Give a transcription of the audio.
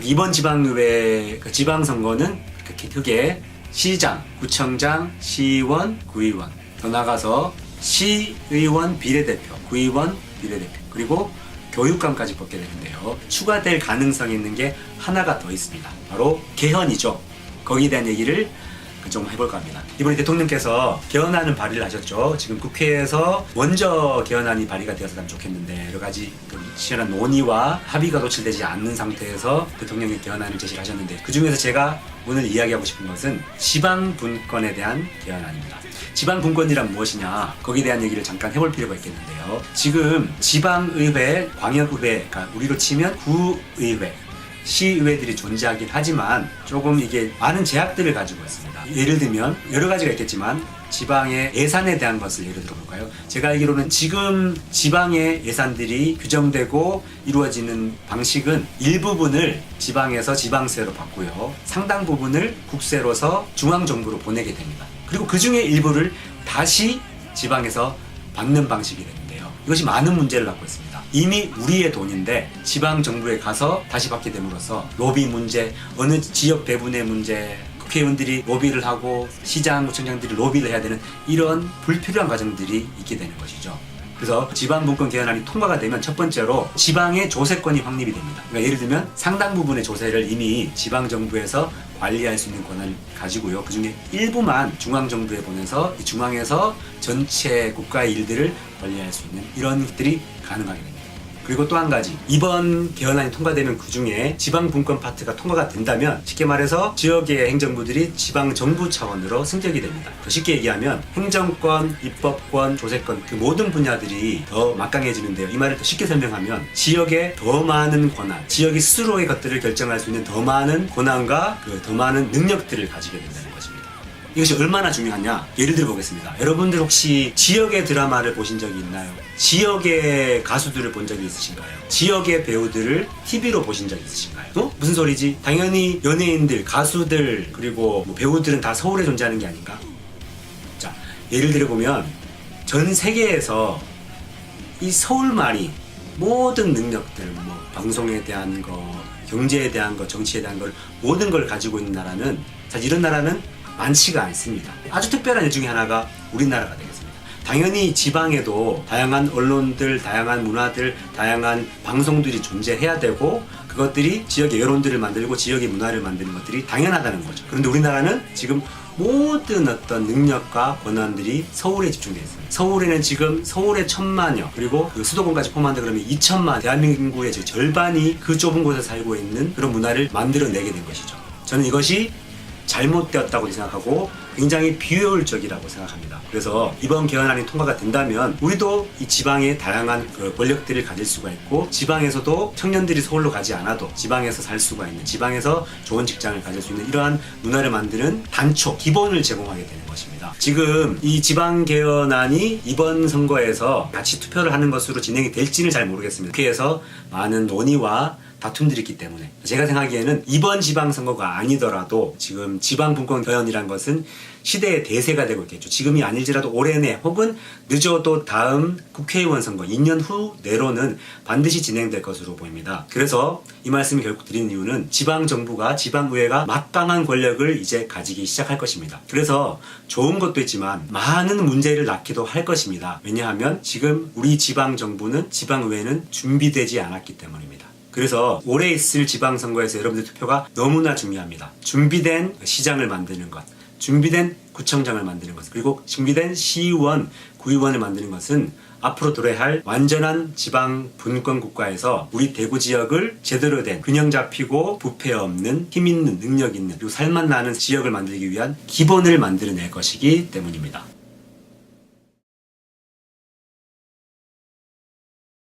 이번 지방의회 지방선거는 크게 시장, 구청장, 시의원, 구의원, 더 나가서 시의원 비례대표, 구의원 비례대표, 그리고 교육감까지 뽑게 되는데요. 추가될 가능성이 있는 게 하나가 더 있습니다. 바로 개헌이죠. 거기에 대한 얘기를 좀 해볼까 합니다. 이번에 대통령께서 개헌안을 발의를 하셨죠. 지금 국회에서 먼저 개헌안이 발의가 되었으면 좋겠는데 여러 가지 치열한 논의와 합의가 도출되지 않는 상태에서 대통령이 개헌안을 제시를 하셨는데, 그 중에서 제가 오늘 이야기하고 싶은 것은 지방분권에 대한 개헌안입니다. 지방분권이란 무엇이냐, 거기에 대한 얘기를 잠깐 해볼 필요가 있겠는데요. 지금 지방의회, 광역의회, 그러니까 우리로 치면 구의회, 시의회들이 존재하긴 하지만 조금 이게 많은 제약들을 가지고 있습니다. 예를 들면 여러 가지가 있겠지만 지방의 예산에 대한 것을 예를 들어볼까요? 제가 알기로는 지금 지방의 예산들이 규정되고 이루어지는 방식은 일부분을 지방에서 지방세로 받고요, 상당 부분을 국세로서 중앙정부로 보내게 됩니다. 그리고 그 중에 일부를 다시 지방에서 받는 방식이 되는데요. 이것이 많은 문제를 갖고 있습니다. 이미 우리의 돈인데 지방정부에 가서 다시 받게 됨으로써 로비 문제, 어느 지역 배분의 문제, 국회의원들이 로비를 하고 시장, 구청장들이 로비를 해야 되는 이런 불필요한 과정들이 있게 되는 것이죠. 그래서 지방분권 개헌안이 통과가 되면 첫 번째로 지방의 조세권이 확립이 됩니다. 그러니까 예를 들면 상당 부분의 조세를 이미 지방정부에서 관리할 수 있는 권한을 가지고요, 그 중에 일부만 중앙정부에 보내서 이 중앙에서 전체 국가의 일들을 관리할 수 있는 이런 것들이 가능하게 됩니다. 그리고 또 한 가지, 이번 개헌안이 통과되면 그 중에 지방분권 파트가 통과가 된다면 쉽게 말해서 지역의 행정부들이 지방정부 차원으로 승격이 됩니다. 더 쉽게 얘기하면 행정권, 입법권, 조세권 그 모든 분야들이 더 막강해지는데요. 이 말을 더 쉽게 설명하면 지역에 더 많은 권한, 지역이 스스로의 것들을 결정할 수 있는 더 많은 권한과 더 많은 능력들을 가지게 된다는 것입니다. 이것이 얼마나 중요하냐, 예를 들어 보겠습니다. 여러분들 혹시 지역의 드라마를 보신 적이 있나요? 지역의 가수들을 본 적이 있으신가요? 지역의 배우들을 TV로 보신 적이 있으신가요? 무슨 소리지? 당연히 연예인들, 가수들, 그리고 배우들은 다 서울에 존재하는 게 아닌가? 자, 예를 들어 보면 전 세계에서 이 서울만이 모든 능력들, 방송에 대한 거, 경제에 대한 거, 정치에 대한 걸 모든 걸 가지고 있는 나라는, 사실 이런 나라는 많지가 않습니다. 아주 특별한 일 중에 하나가 우리나라가 되겠습니다. 당연히 지방에도 다양한 언론들, 다양한 문화들, 다양한 방송들이 존재해야 되고 그것들이 지역의 여론들을 만들고 지역의 문화를 만드는 것들이 당연하다는 거죠. 그런데 우리나라는 지금 모든 어떤 능력과 권한들이 서울에 집중되어 있습니다. 서울에는 지금 서울의 1,000만여, 그리고 그 수도권까지 포함한다 그러면 2,000만, 대한민국의 절반이 그 좁은 곳에 살고 있는 그런 문화를 만들어내게 된 것이죠. 저는 이것이 잘못되었다고 생각하고 굉장히 비효율적이라고 생각합니다. 그래서 이번 개헌안이 통과가 된다면 우리도 이 지방의 다양한 권력들을 가질 수가 있고, 지방에서도 청년들이 서울로 가지 않아도 지방에서 살 수가 있는, 지방에서 좋은 직장을 가질 수 있는 이러한 문화를 만드는 단초, 기본을 제공하게 되는 것입니다. 지금 이 지방 개헌안이 이번 선거에서 같이 투표를 하는 것으로 진행이 될지는 잘 모르겠습니다. 국회에서 많은 논의와 다툼들이 있기 때문에 제가 생각하기에는 이번 지방선거가 아니더라도 지금 지방분권 개헌이란 것은 시대의 대세가 되고 있겠죠. 지금이 아닐지라도 올해 내 혹은 늦어도 다음 국회의원 선거 2년 후 내로는 반드시 진행될 것으로 보입니다. 그래서 이 말씀을 결국 드리는 이유는 지방정부가, 지방의회가 막강한 권력을 이제 가지기 시작할 것입니다. 그래서 좋은 것도 있지만 많은 문제를 낳기도 할 것입니다. 왜냐하면 지금 우리 지방정부는, 지방의회는 준비되지 않았기 때문입니다. 그래서 올해 있을 지방선거에서 여러분들 투표가 너무나 중요합니다. 준비된 시장을 만드는 것, 준비된 구청장을 만드는 것, 그리고 준비된 시의원, 구의원을 만드는 것은 앞으로 도래할 할 완전한 지방 분권 국가에서 우리 대구 지역을 제대로 된 균형 잡히고 부패 없는 힘 있는 능력 있는 그리고 살맛 나는 지역을 만들기 위한 기본을 만들어낼 것이기 때문입니다.